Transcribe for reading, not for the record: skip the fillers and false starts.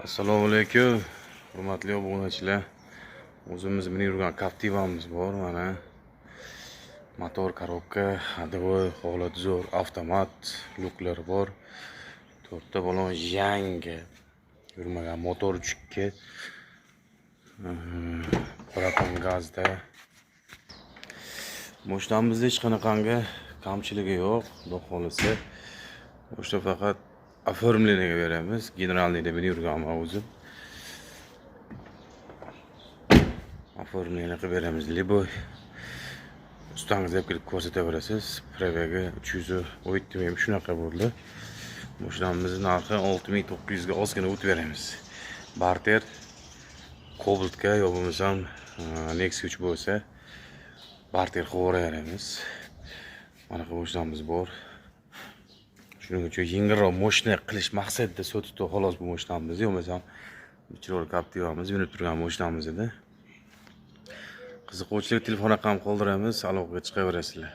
Assalomu alaykum, hurmatli obunachilar. O'zimiz minib yurgan Captiva'miz bor, mana. Motor, korobka, hadovoy, holati zo'r, avtomat, luklar bor. 4 ta balon yangi yurmagan motor 3.2. Propan gazda. Mo'shtamizda hech qanaqangi kamchiligi yo'q, xudo xolisa. O'sha faqat оформлениеga beramiz. Generalniyda minib yurganman o'zim. Оформление qilib beramiz. Liboy ustangizga kelib ko'rsataverasiz. Prevaga 300 shunaqa bo'ldi. Mo'shtamizning narxi 6900 ga ozgina o'tib beramiz. Barter Cobaltga yo bo'lmasam Nexus 3 bo'lsa barter qilib beramiz. Mana bu mo'shtamiz bor. Shuning uchun yengilroq mo'shna qilish maqsadida sotibdi xolos bu mo'shtamizni, bo'lmasam chiroyli Captiva'miz yurib turgan mo'shtamiz edi. Qiziquvchilar telefon raqam qoldiramiz, aloqaga chiqaverasizlar.